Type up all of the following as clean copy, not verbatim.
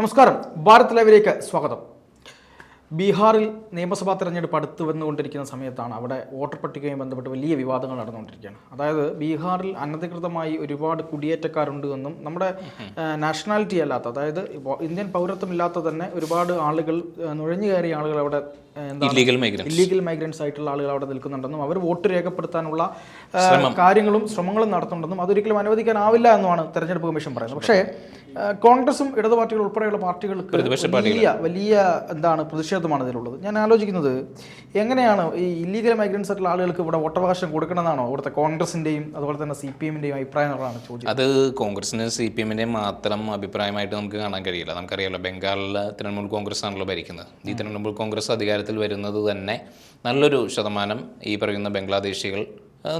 നമസ്കാരം. ഭാരത് ലൈവിലേക്ക് സ്വാഗതം. ബീഹാറിൽ നിയമസഭാ തെരഞ്ഞെടുപ്പ് അടുത്ത് വന്നുകൊണ്ടിരിക്കുന്ന സമയത്താണ് അവിടെ വോട്ടർ പട്ടികയുമായി ബന്ധപ്പെട്ട് വലിയ വിവാദങ്ങൾ നടന്നുകൊണ്ടിരിക്കുകയാണ്. അതായത് ബീഹാറിൽ അനധികൃതമായി ഒരുപാട് കുടിയേറ്റക്കാരുണ്ട് എന്നും നമ്മുടെ നാഷണാലിറ്റി അല്ലാത്ത, അതായത് ഇന്ത്യൻ പൗരത്വം ഇല്ലാത്ത തന്നെ ഒരുപാട് ആളുകൾ, നുഴഞ്ഞു കയറിയ ആളുകൾ അവിടെ ഇല്ലീഗൽ മൈഗ്രൻസ് ആയിട്ടുള്ള ആളുകൾ അവിടെ നിൽക്കുന്നുണ്ടെന്നും അവർ വോട്ട് രേഖപ്പെടുത്താനുള്ള ശ്രമങ്ങളും നടത്തുന്നുണ്ടെന്നും അതൊരിക്കലും അനുവദിക്കാനാവില്ല എന്നുമാണ് തെരഞ്ഞെടുപ്പ് കമ്മീഷൻ പറയുന്നത്. പക്ഷേ കോൺഗ്രസും ഇടതു പാർട്ടികൾ ഉൾപ്പെടെയുള്ള പാർട്ടികൾക്ക് വലിയ പ്രതിഷേധമാണ് ഇതിലുള്ളത്. ഞാൻ ആലോചിക്കുന്നത്, എങ്ങനെയാണ് ഈ ഇല്ലീഗൽ മൈഗ്രൻസ് ആയിട്ടുള്ള ആളുകൾക്ക് ഇവിടെ വോട്ടവകാശം കൊടുക്കണമെന്നാണോ ഇവിടുത്തെ കോൺഗ്രസിന്റെയും അതുപോലെ തന്നെ CPM-ന്റെയും അഭിപ്രായം എന്നുള്ളതാണ് ചോദ്യം. അത് കോൺഗ്രസിന് CPM-ന്റെയും മാത്രം അഭിപ്രായമായിട്ട് നമുക്ക് കാണാൻ കഴിയില്ല. നമുക്കറിയാമല്ലോ, ബംഗാളിൽ തൃണമൂൽ കോൺഗ്രസ് ആണല്ലോ ഭരിക്കുന്നത്. ഈ തൃണമൂൽ കോൺഗ്രസ് അധികാരത്തിൽ വരുന്നത് തന്നെ നല്ലൊരു ശതമാനം ഈ പറയുന്ന ബംഗ്ലാദേശികൾ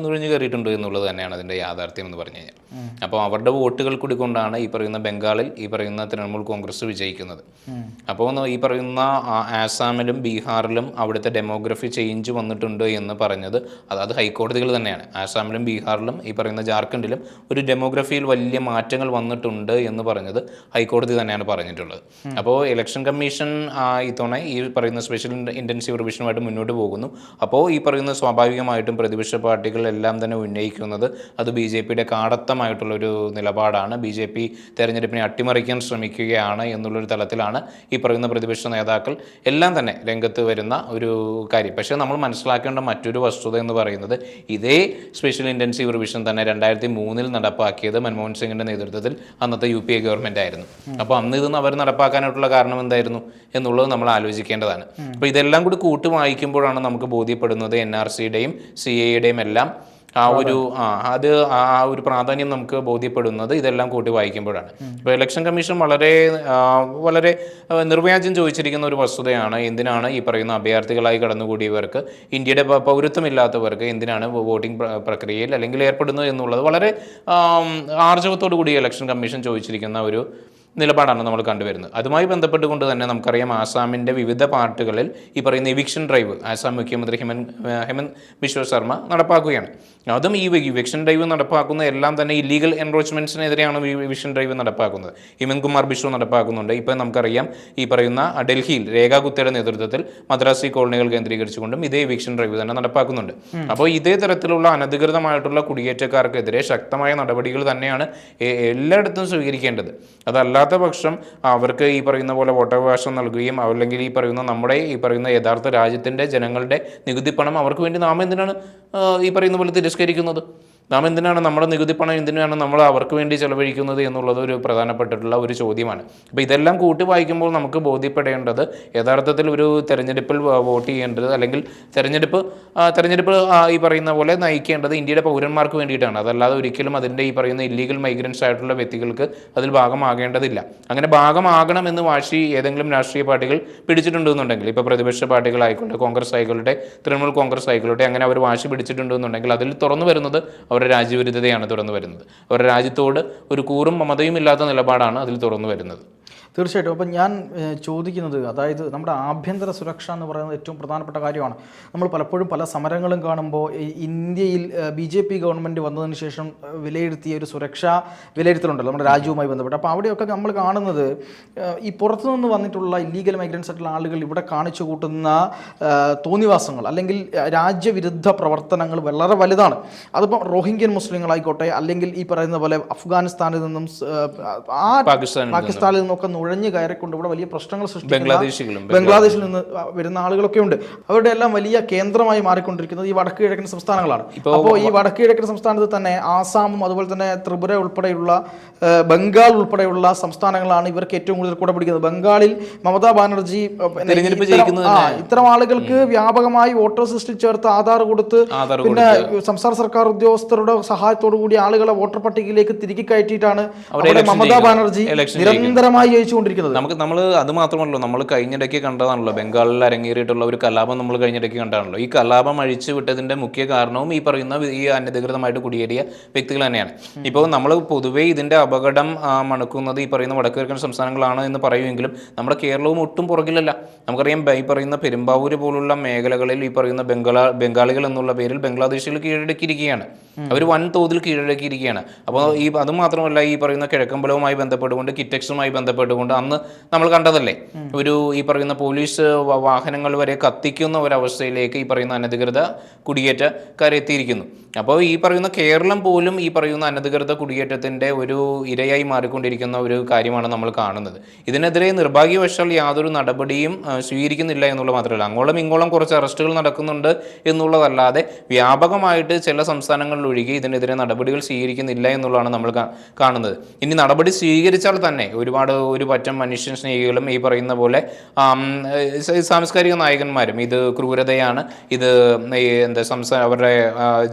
നുഴഞ്ഞു കയറിയിട്ടുണ്ട് എന്നുള്ളത് തന്നെയാണ് അതിൻ്റെ യാഥാർത്ഥ്യം എന്ന് പറഞ്ഞു കഴിഞ്ഞാൽ. അപ്പോൾ അവരുടെ വോട്ടുകൾ കൂടി കൊണ്ടാണ് ഈ പറയുന്ന ബംഗാളിൽ ഈ പറയുന്ന തൃണമൂൽ കോൺഗ്രസ് വിജയിക്കുന്നത്. അപ്പോൾ ഈ പറയുന്ന ആസാമിലും ബീഹാറിലും അവിടുത്തെ ഡെമോഗ്രഫി ചേഞ്ച് വന്നിട്ടുണ്ട് എന്ന് പറഞ്ഞത് അതായത് ഹൈക്കോടതികൾ തന്നെയാണ്. ആസാമിലും ബീഹാറിലും ഈ പറയുന്ന ജാർഖണ്ഡിലും ഒരു ഡെമോഗ്രഫിയിൽ വലിയ മാറ്റങ്ങൾ വന്നിട്ടുണ്ട് എന്ന് പറഞ്ഞത് ഹൈക്കോടതി തന്നെയാണ് പറഞ്ഞിട്ടുള്ളത്. അപ്പോൾ ഇലക്ഷൻ കമ്മീഷൻ ഇത്തവണ ഈ പറയുന്ന സ്പെഷ്യൽ ഇൻറ്റൻസീവ് റിവിഷനുമായിട്ട് മുന്നോട്ട് പോകുന്നു. അപ്പോൾ ഈ പറയുന്ന സ്വാഭാവികമായിട്ടും പ്രതിപക്ഷ പാർട്ടി എല്ലാം തന്നെ ഉന്നയിക്കുന്നത് അത് BJP-യുടെ കാടത്തമായിട്ടുള്ളൊരു നിലപാടാണ്. BJP തെരഞ്ഞെടുപ്പിനെ അട്ടിമറിക്കാൻ ശ്രമിക്കുകയാണ് എന്നുള്ളൊരു തലത്തിലാണ് ഈ പറയുന്ന പ്രതിപക്ഷ നേതാക്കൾ എല്ലാം തന്നെ രംഗത്ത് വരുന്ന ഒരു കാര്യം. പക്ഷേ നമ്മൾ മനസ്സിലാക്കേണ്ട മറ്റൊരു വസ്തുത എന്ന് പറയുന്നത്, ഇതേ സ്പെഷ്യൽ ഇൻറ്റൻസീവ് റിവിഷൻ തന്നെ 2003 നടപ്പാക്കിയത് മൻമോഹൻ സിംഗിൻ്റെ നേതൃത്വത്തിൽ അന്നത്തെ UPA ഗവൺമെൻറ് ആയിരുന്നു. അപ്പോൾ അന്ന് ഇതൊന്നും അവർ നടപ്പാക്കാനായിട്ടുള്ള കാരണം എന്തായിരുന്നു എന്നുള്ളത് നമ്മൾ ആലോചിക്കേണ്ടതാണ്. അപ്പോൾ ഇതെല്ലാം കൂടി കൂട്ടി വായിക്കുമ്പോഴാണ് നമുക്ക് ബോധ്യപ്പെടുന്നത് NRC-യുടെയും CA-യുടെയും എല്ലാം ആ ഒരു പ്രാധാന്യം നമുക്ക് ബോധ്യപ്പെടുന്നത് ഇതെല്ലാം കൂട്ടി വായിക്കുമ്പോഴാണ്. ഇപ്പോൾ ഇലക്ഷൻ കമ്മീഷൻ വളരെ നിർവ്യാജം ചോദിച്ചിരിക്കുന്ന ഒരു വസ്തുതയാണ്, എന്തിനാണ് ഈ പറയുന്ന അഭയാർത്ഥികളായി കടന്നുകൂടിയവർക്ക്, ഇന്ത്യയുടെ പൗരത്വമില്ലാത്തവർക്ക് എന്തിനാണ് വോട്ടിംഗ് പ്രക്രിയയിൽ അല്ലെങ്കിൽ ഏർപ്പെടുന്നത് എന്നുള്ളത് വളരെ ആർജവത്തോടു കൂടി ഇലക്ഷൻ കമ്മീഷൻ ചോദിച്ചിരിക്കുന്ന ഒരു നിലപാടാണ് നമ്മൾ കണ്ടുവരുന്നത്. അതുമായി ബന്ധപ്പെട്ടുകൊണ്ട് തന്നെ നമുക്കറിയാം, ആസാമിൻ്റെ വിവിധ പാർട്ടുകളിൽ ഈ പറയുന്ന ഇവിക്ഷൻ ഡ്രൈവ് ആസാം മുഖ്യമന്ത്രി ഹെമന്ത് ബിശ്വ ശർമ്മ നടപ്പാക്കുകയാണ്. അതും ഈ ഇവിക്ഷൻ ഡ്രൈവ് നടപ്പാക്കുന്ന എല്ലാം തന്നെ ഇല്ലീഗൽ എൻറോച്ച്മെൻറ്റ്സിനെതിരെയാണ് ഇവിക്ഷൻ ഡ്രൈവ് നടപ്പാക്കുന്നത്. ഹിമന്ത് കുമാർ ബിശ്വ നടപ്പാക്കുന്നുണ്ട്. ഇപ്പോൾ നമുക്കറിയാം, ഈ പറയുന്ന ഡൽഹിയിൽ രേഖ ഗുപ്തയുടെ നേതൃത്വത്തിൽ മദ്രാസി കോളനികൾ കേന്ദ്രീകരിച്ചുകൊണ്ടും ഇതേ ഇവിക്ഷൻ ഡ്രൈവ് തന്നെ നടപ്പാക്കുന്നുണ്ട്. അപ്പോൾ ഇതേ തരത്തിലുള്ള അനധികൃതമായിട്ടുള്ള കുടിയേറ്റക്കാർക്കെതിരെ ശക്തമായ നടപടികൾ തന്നെയാണ് എല്ലായിടത്തും സ്വീകരിക്കേണ്ടത്. അതല്ലാത്ത പക്ഷം അവർക്ക് ഈ പറയുന്ന പോലെ വോട്ടവകാശം നൽകുകയും അല്ലെങ്കിൽ ഈ പറയുന്ന യഥാർത്ഥ രാജ്യത്തിൻ്റെ ജനങ്ങളുടെ നികുതി പണം അവർക്ക് വേണ്ടി നാം എന്തിനാണ് ഈ പറയുന്ന പോലെ തിരസ്കരിക്കുന്നത്? നാം എന്തിനാണ് നമ്മുടെ നികുതി പണം എന്തിനാണ് നമ്മൾ അവർക്ക് വേണ്ടി ചെലവഴിക്കുന്നത് എന്നുള്ളത് ഒരു പ്രധാനപ്പെട്ടിട്ടുള്ള ഒരു ചോദ്യമാണ്. അപ്പോൾ ഇതെല്ലാം കൂട്ടി വായിക്കുമ്പോൾ നമുക്ക് ബോധ്യപ്പെടേണ്ടത്, യഥാർത്ഥത്തിൽ ഒരു തെരഞ്ഞെടുപ്പിൽ വോട്ട് ചെയ്യേണ്ടത് അല്ലെങ്കിൽ തെരഞ്ഞെടുപ്പ് ഈ പറയുന്ന പോലെ നയിക്കേണ്ടത് ഇന്ത്യയുടെ പൗരന്മാർക്ക് വേണ്ടിയിട്ടാണ്. അതല്ലാതെ ഒരിക്കലും അതിൻ്റെ ഈ പറയുന്ന ഇല്ലീഗൽ മൈഗ്രൻസ് ആയിട്ടുള്ള വ്യക്തികൾക്ക് അതിൽ ഭാഗമാകേണ്ടതില്ല. അങ്ങനെ ഭാഗമാകണമെന്ന് വാശി ഏതെങ്കിലും രാഷ്ട്രീയ പാർട്ടികൾ പിടിച്ചിട്ടുണ്ടെന്നുണ്ടെങ്കിൽ, ഇപ്പോൾ പ്രതിപക്ഷ പാർട്ടികളായിക്കോട്ടെ, കോൺഗ്രസ് ആയിക്കോട്ടെ, തൃണമൂൽ കോൺഗ്രസ് ആയിക്കോട്ടെ, അങ്ങനെ അവർ വാശി പിടിച്ചിട്ടുണ്ടെന്നുണ്ടെങ്കിൽ അതിൽ തുറന്നു വരുന്നത് അവരുടെ രാജ്യവിരുദ്ധതയാണ് തുറന്നു വരുന്നത്. അവരുടെ രാജ്യത്തോട് ഒരു കൂറും മമതയും ഇല്ലാത്ത നിലപാടാണ് അതിൽ തുറന്നു വരുന്നത്. തീർച്ചയായിട്ടും. അപ്പം ഞാൻ ചോദിക്കുന്നത്, അതായത് നമ്മുടെ ആഭ്യന്തര സുരക്ഷ എന്ന് പറയുന്നത് ഏറ്റവും പ്രധാനപ്പെട്ട കാര്യമാണ്. നമ്മൾ പലപ്പോഴും പല സമരങ്ങളും കാണുമ്പോൾ ഇന്ത്യയിൽ BJP ഗവൺമെൻറ് വന്നതിന് ശേഷം വിലയിരുത്തിയ ഒരു സുരക്ഷാ വിലയിരുത്തലുണ്ടല്ലോ നമ്മുടെ രാജ്യവുമായി ബന്ധപ്പെട്ട്. അപ്പോൾ അവിടെയൊക്കെ നമ്മൾ കാണുന്നത്, ഈ പുറത്തുനിന്ന് വന്നിട്ടുള്ള ഇല്ലീഗൽ മൈഗ്രൻസ് ആയിട്ടുള്ള ആളുകൾ ഇവിടെ കാണിച്ചു കൂട്ടുന്ന തോന്നിവാസങ്ങൾ അല്ലെങ്കിൽ രാജ്യവിരുദ്ധ പ്രവർത്തനങ്ങൾ വളരെ വലുതാണ്. അതിപ്പോൾ റോഹിംഗ്യൻ മുസ്ലിങ്ങളായിക്കോട്ടെ, അല്ലെങ്കിൽ ഈ പറയുന്ന പോലെ അഫ്ഗാനിസ്ഥാനിൽ നിന്നും പാകിസ്ഥാനിൽ നിന്നൊക്കെ നുഴഞ്ഞു കയറിക്കൊണ്ട് ഇവിടെ വലിയ പ്രശ്നങ്ങൾ സൃഷ്ടിക്കുന്ന ബംഗ്ലാദേശിൽ നിന്ന് വരുന്ന ആളുകളൊക്കെ ഉണ്ട്. അവരുടെ എല്ലാം വലിയ കേന്ദ്രമായി മാറിക്കൊണ്ടിരിക്കുന്നത് ഈ വടക്ക് കിഴക്കൻ സംസ്ഥാനങ്ങളാണ്. അപ്പോൾ ഈ വടക്ക് കിഴക്കൻ സംസ്ഥാനത്ത് തന്നെ ആസാമും അതുപോലെ തന്നെ ത്രിപുര ഉൾപ്പെടെയുള്ള ബംഗാൾ ഉൾപ്പെടെയുള്ള സംസ്ഥാനങ്ങളാണ് ഇവർക്ക് ഏറ്റവും കൂടുതൽ കൂടെ പിടിക്കുന്നത്. ബംഗാളിൽ മമതാ ബാനർജി ഇത്തരം ആളുകൾക്ക് വ്യാപകമായി വോട്ടേഴ്സ് ലിസ്റ്റിൽ ചേർത്ത് ആധാർ കൊടുത്ത് പിന്നെ സംസ്ഥാന സർക്കാർ ഉദ്യോഗസ്ഥരുടെ സഹായത്തോടു കൂടി ആളുകളെ വോട്ടർ പട്ടികയിലേക്ക് തിരികെ കയറ്റിയിട്ടാണ് മമതാ ബാനർജി നിരന്തരമായി നമ്മൾ അത് മാത്രമല്ലോ, നമ്മൾ കഴിഞ്ഞിടയ്ക്ക് കണ്ടതാണല്ലോ, ബംഗാളിൽ അരങ്ങേറിയിട്ടുള്ള ഒരു കലാപം നമ്മൾ കഴിഞ്ഞിടയ്ക്ക് കണ്ടതാണല്ലോ. ഈ കലാപം അഴിച്ചു വിട്ടതിന്റെ മുഖ്യ കാരണവും ഈ അനധികൃതമായിട്ട് കുടിയേറിയ വ്യക്തികൾ തന്നെയാണ്. ഇപ്പോൾ നമ്മൾ പൊതുവേ ഇതിന്റെ അപകടം മണക്കുന്നത് ഈ പറയുന്ന വടക്കുകിഴക്കൻ സംസ്ഥാനങ്ങളാണ് എന്ന് പറയുമെങ്കിലും നമ്മുടെ കേരളവും ഒട്ടും പുറകിലല്ല. നമുക്കറിയാം, ഈ പറയുന്ന പെരുമ്പാവൂര് പോലുള്ള മേഖലകളിൽ ഈ പറയുന്ന ബംഗാളികൾ എന്നുള്ള പേരിൽ ബംഗ്ലാദേശികൾ കീഴടക്കിയിരിക്കുകയാണ്. അവർ വൻതോതിൽ കീഴടക്കിയിരിക്കുകയാണ്. അപ്പോൾ അതുമാത്രമല്ല, ഈ പറയുന്ന കിഴക്കമ്പലവുമായി ബന്ധപ്പെട്ടുകൊണ്ട് കിറ്റക്സുമായി ബന്ധപ്പെട്ടുകൊണ്ട് കണ്ടുകൊണ്ട് അന്ന് നമ്മൾ കണ്ടതല്ലേ, ഒരു ഈ പറയുന്ന പോലീസ് വാഹനങ്ങൾ വരെ കത്തിക്കുന്ന ഒരവസ്ഥയിലേക്ക് ഈ പറയുന്ന അനധികൃത കുടിയേറ്റക്കാരെത്തിയിരിക്കുന്നു. അപ്പോൾ ഈ പറയുന്ന കേരളം പോലും ഈ പറയുന്ന അനധികൃത കുടിയേറ്റത്തിൻ്റെ ഒരു ഇരയായി മാറിക്കൊണ്ടിരിക്കുന്ന ഒരു കാര്യമാണ് നമ്മൾ കാണുന്നത്. ഇതിനെതിരെ നിർഭാഗ്യവശാൽ യാതൊരു നടപടിയും സ്വീകരിക്കുന്നില്ല എന്നുള്ളത് മാത്രമല്ല, അങ്ങോളം ഇങ്ങോളം കുറച്ച് അറസ്റ്റുകൾ നടക്കുന്നുണ്ട് എന്നുള്ളതല്ലാതെ വ്യാപകമായിട്ട് ചില സംസ്ഥാനങ്ങളിൽ ഒഴികെ ഇതിനെതിരെ നടപടികൾ സ്വീകരിക്കുന്നില്ല എന്നുള്ളതാണ് നമ്മൾ കാണുന്നത്. ഇനി നടപടി സ്വീകരിച്ചാൽ തന്നെ ഒരു പറ്റം മനുഷ്യ സ്നേഹികളും ഈ പറയുന്ന പോലെ സാംസ്കാരിക നായകന്മാരും ഇത് ക്രൂരതയാണ്, ഇത് അവരുടെ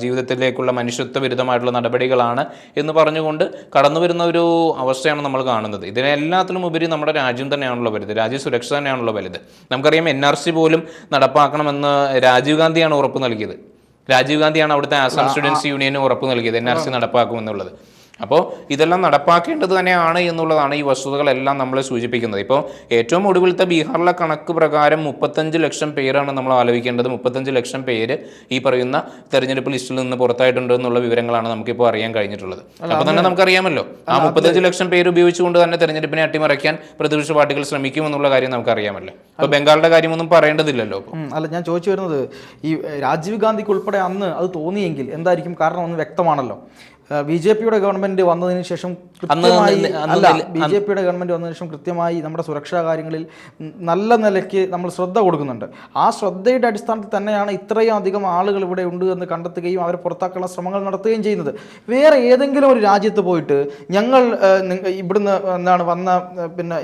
ജീവിതത്തിലേക്കുള്ള മനുഷ്യത്വ വിരുദ്ധമായിട്ടുള്ള നടപടികളാണ് എന്ന് പറഞ്ഞുകൊണ്ട് കടന്നു വരുന്ന ഒരു അവസ്ഥയാണ് നമ്മൾ കാണുന്നത്. ഇതിനെല്ലാത്തിലും ഉപരി നമ്മുടെ രാജ്യം തന്നെയാണല്ലോ വലുത്, രാജ്യസുരക്ഷ തന്നെയാണല്ലോ വലുത്. നമുക്കറിയാം NRC പോലും നടപ്പാക്കണമെന്ന് രാജീവ് ഗാന്ധിയാണ് ഉറപ്പ് നൽകിയത്. രാജീവ് ഗാന്ധിയാണ് അവിടുത്തെ ആസാം സ്റ്റുഡൻസ് യൂണിയന് ഉറപ്പ് നൽകിയത് NRC നടപ്പാക്കുമെന്നുള്ളത്. അപ്പോൾ ഇതെല്ലാം നടപ്പാക്കേണ്ടത് തന്നെയാണ് എന്നുള്ളതാണ് ഈ വസ്തുതകളെല്ലാം നമ്മളെ സൂചിപ്പിക്കുന്നത്. ഇപ്പോൾ ഏറ്റവും ഒടുവിലത്തെ ബീഹാറിലെ കണക്ക് പ്രകാരം 35 ലക്ഷം പേരാണ് നമ്മൾ ആലോചിക്കേണ്ടത്. 35 ലക്ഷം പേര് ഈ പറയുന്ന തെരഞ്ഞെടുപ്പ് ലിസ്റ്റിൽ നിന്ന് പുറത്തായിട്ടുണ്ട് എന്നുള്ള വിവരങ്ങളാണ് നമുക്കിപ്പോൾ അറിയാൻ കഴിഞ്ഞിട്ടുള്ളത്. അപ്പോൾ തന്നെ നമുക്കറിയാമല്ലോ, ആ 35 ലക്ഷം പേര് ഉപയോഗിച്ചുകൊണ്ട് തന്നെ തെരഞ്ഞെടുപ്പിനെ അട്ടിമറിക്കാൻ പ്രതിപക്ഷ പാർട്ടികൾ ശ്രമിക്കുമെന്നുള്ള കാര്യം നമുക്കറിയാമല്ലോ. ഇപ്പോൾ ബംഗാളിന്റെ കാര്യമൊന്നും പറയേണ്ടതില്ലല്ലോ. അല്ല, ഞാൻ ചോദിച്ചു വരുന്നത്, ഈ രാജീവ് ഗാന്ധിക്ക് ഉൾപ്പെടെ അന്ന് അത് തോന്നിയെങ്കിൽ എന്തായിരിക്കും കാരണം ഒന്ന് വ്യക്തമാണല്ലോ. BJPയുടെ ഗവൺമെന്റ് വന്നതിന് ശേഷം കൃത്യമായി നമ്മുടെ സുരക്ഷാ കാര്യങ്ങളിൽ നല്ല നിലയ്ക്ക് നമ്മൾ ശ്രദ്ധ കൊടുക്കുന്നുണ്ട്. ആ ശ്രദ്ധയുടെ അടിസ്ഥാനത്തിൽ തന്നെയാണ് ഇത്രയും അധികം ആളുകൾ ഇവിടെ ഉണ്ട് എന്ന് കണ്ടെത്തുകയും അവരെ പുറത്താക്കാനുള്ള ശ്രമങ്ങൾ നടത്തുകയും ചെയ്യുന്നത്. വേറെ ഏതെങ്കിലും ഒരു രാജ്യത്ത് പോയിട്ട് ഞങ്ങൾ ഇവിടുന്ന് വന്ന പിന്നെ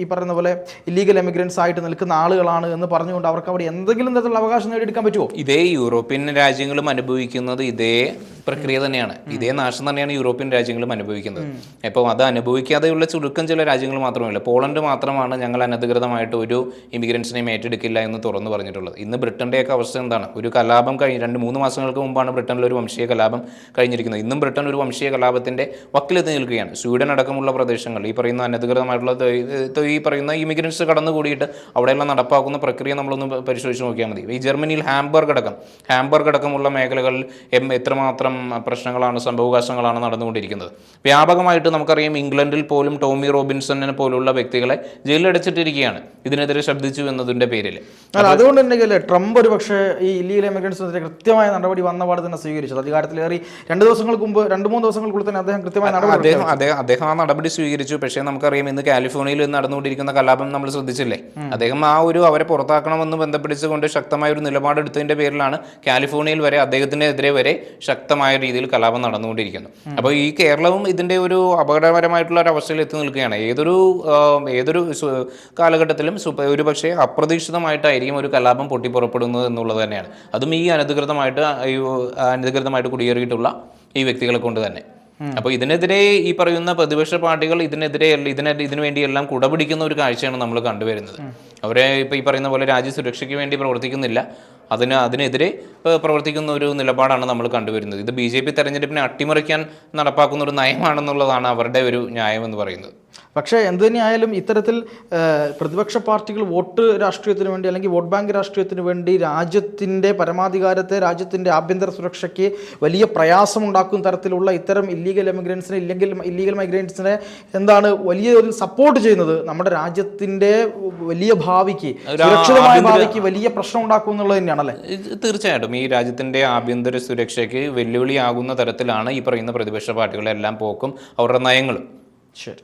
ഈ പറയുന്ന പോലെ ഇല്ലീഗൽ എമിഗ്രൻസ് ആയിട്ട് നിൽക്കുന്ന ആളുകളാണ് എന്ന് പറഞ്ഞുകൊണ്ട് അവർക്ക് അവിടെ എന്തെങ്കിലും തരത്തിലുള്ള അവകാശം നേടിയെടുക്കാൻ പറ്റുമോ? ഇതേ യൂറോപ്യൻ രാജ്യങ്ങളും അനുഭവിക്കുന്നത് ഇതേ പ്രക്രിയ തന്നെയാണ്, ഇതേ നാശം തന്നെയാണ് യൂറോപ്യൻ രാജ്യങ്ങളും അനുഭവിക്കുന്നത്. അപ്പോൾ അത് അനുഭവിക്കാതെയുള്ള ചുരുക്കം ചില രാജ്യങ്ങൾ മാത്രമല്ല, പോളണ്ട് മാത്രമാണ് ഞങ്ങൾ അനധികൃതമായിട്ട് ഒരു ഇമിഗ്രൻസിനെയും ഏറ്റെടുക്കില്ല എന്ന് തുറന്നു പറഞ്ഞിട്ടുള്ളത്. ഇന്ന് ബ്രിട്ടൻ്റെയൊക്കെ അവസ്ഥ എന്താണ്? ഒരു കലാപം 2-3 മാസങ്ങൾക്ക് മുമ്പാണ് ബ്രിട്ടനിൽ ഒരു വംശീയ കലാപം കഴിഞ്ഞിരിക്കുന്നത്. ഇന്നും ബ്രിട്ടൻ ഒരു വംശീയ കലാപത്തിൻ്റെ വക്കിലെത്തി നിൽക്കുകയാണ്. സ്വീഡൻ അടക്കമുള്ള പ്രദേശങ്ങൾ ഈ പറയുന്ന അനധികൃതമായിട്ടുള്ള ഈ പറയുന്ന ഇമിഗ്രൻസ് കടന്നുകൂടിയിട്ട് അവിടെയെല്ലാം നടപ്പാക്കുന്ന പ്രക്രിയ നമ്മളൊന്ന് പരിശോധിച്ച് നോക്കിയാൽ മതി. ഈ ജർമ്മനിയിൽ ഹാംബർഗ് അടക്കമുള്ള മേഖലകളിൽ എത്രമാത്രം പ്രശ്നങ്ങളാണ്, സംഭവകാശങ്ങളാണ് നടന്നുകൊണ്ടിരിക്കുന്നത്. വ്യാപകമായിട്ട് നമുക്കറിയാം, ഇംഗ്ലണ്ടിൽ പോലും ടോമി റോബിൻസണിനെ പോലുള്ള വ്യക്തികളെ ജയിലിലടച്ചിട്ടിരിക്കുകയാണ് ഇതിനെതിരെ ശബ്ദിച്ചു എന്നതിൻ്റെ പേരിൽ. അതുകൊണ്ട് തന്നെ ട്രംപ് ഒരു പക്ഷേ ഈ ഇല്ലീഗൽ ഇമിഗ്രൻസിനെതിരെ കൃത്യമായ നടപടി വന്നപാട് തന്നെ സ്വീകരിച്ചത്. അധികാരത്തിലേറി 2 ദിവസങ്ങൾക്ക് മുമ്പ് 2-3 ദിവസങ്ങൾക്കുള്ളിൽ തന്നെ അദ്ദേഹം കൃത്യമായ നടപടി അദ്ദേഹം ആ നടപടി സ്വീകരിച്ചു. പക്ഷേ നമുക്കറിയാം, ഇന്ന് കാലിഫോർണിയയിൽ നടന്നുകൊണ്ടിരിക്കുന്ന കലാപം നമ്മൾ ശ്രദ്ധിച്ചില്ലേ? അദ്ദേഹം അവരെ പുറത്താക്കണമെന്ന് ബന്ധപ്പെടിച്ചുകൊണ്ട് ശക്തമായ ഒരു നിലപാടെടുത്തതിൻ്റെ പേരിലാണ് കാലിഫോർണിയയിൽ വരെ അദ്ദേഹത്തിനെതിരെ വരെ ശക്തമായ രീതിയിൽ കലാപം നടന്നുകൊണ്ടിരിക്കുന്നു. അപ്പോൾ ഈ കേരളവും ഇതിൻ്റെ ഒരു അപകടകരമായിട്ടുള്ള ഒരു അവസ്ഥയിൽ എത്തി നിൽക്കുകയാണ്. ഏതൊരു കാലഘട്ടത്തിലും ഒരുപക്ഷെ അപ്രതീക്ഷിതമായിട്ടായിരിക്കും ഒരു കലാപം പൊട്ടിപ്പുറപ്പെടുന്നത് എന്നുള്ളത് തന്നെയാണ്. അതും ഈ അനധികൃതമായിട്ട് കുടിയേറിയിട്ടുള്ള ഈ വ്യക്തികളെ കൊണ്ട് തന്നെ. അപ്പോൾ ഇതിനെതിരെ ഈ പറയുന്ന പ്രതിപക്ഷ പാർട്ടികൾ ഇതിനു വേണ്ടിയെല്ലാം കുടപിടിക്കുന്ന ഒരു കാഴ്ചയാണ് നമ്മൾ കണ്ടുവരുന്നത്. അവരെ ഇപ്പോൾ ഈ പറയുന്ന പോലെ രാജ്യസുരക്ഷയ്ക്ക് വേണ്ടി പ്രവർത്തിക്കുന്നില്ല, അതിനെതിരെ പ്രവർത്തിക്കുന്ന ഒരു നിലപാടാണ് നമ്മൾ കണ്ടുവരുന്നത്. ഇത് BJP തെരഞ്ഞെടുപ്പിനെ അട്ടിമറിക്കാൻ നടപ്പാക്കുന്ന ഒരു നയമാണെന്നുള്ളതാണ് അവരുടെ ഒരു ന്യായം എന്ന് പറയുന്നത്. പക്ഷേ എന്തു തന്നെയായാലും ഇത്തരത്തിൽ പ്രതിപക്ഷ പാർട്ടികൾ വോട്ട് രാഷ്ട്രീയത്തിന് വേണ്ടി അല്ലെങ്കിൽ വോട്ട് ബാങ്ക് രാഷ്ട്രീയത്തിന് വേണ്ടി രാജ്യത്തിൻ്റെ പരമാധികാരത്തെ, രാജ്യത്തിൻ്റെ ആഭ്യന്തര സുരക്ഷയ്ക്ക് വലിയ പ്രയാസമുണ്ടാക്കുന്ന തരത്തിലുള്ള ഇത്തരം ഇല്ലീഗൽ മൈഗ്രൻസിനെ വലിയ ഒരു സപ്പോർട്ട് ചെയ്യുന്നത് നമ്മുടെ രാജ്യത്തിൻ്റെ വലിയ ഭാവിക്ക്, സുരക്ഷിതമായ ഭാവിക്ക് വലിയ പ്രശ്നം ഉണ്ടാക്കും എന്നുള്ളത് തന്നെയാണല്ലേ? തീർച്ചയായിട്ടും ഈ രാജ്യത്തിൻ്റെ ആഭ്യന്തര സുരക്ഷയ്ക്ക് വെല്ലുവിളിയാകുന്ന തരത്തിലാണ് ഈ പറയുന്ന പ്രതിപക്ഷ പാർട്ടികളെല്ലാം പോക്കും അവരുടെ നയങ്ങളും. ശരി.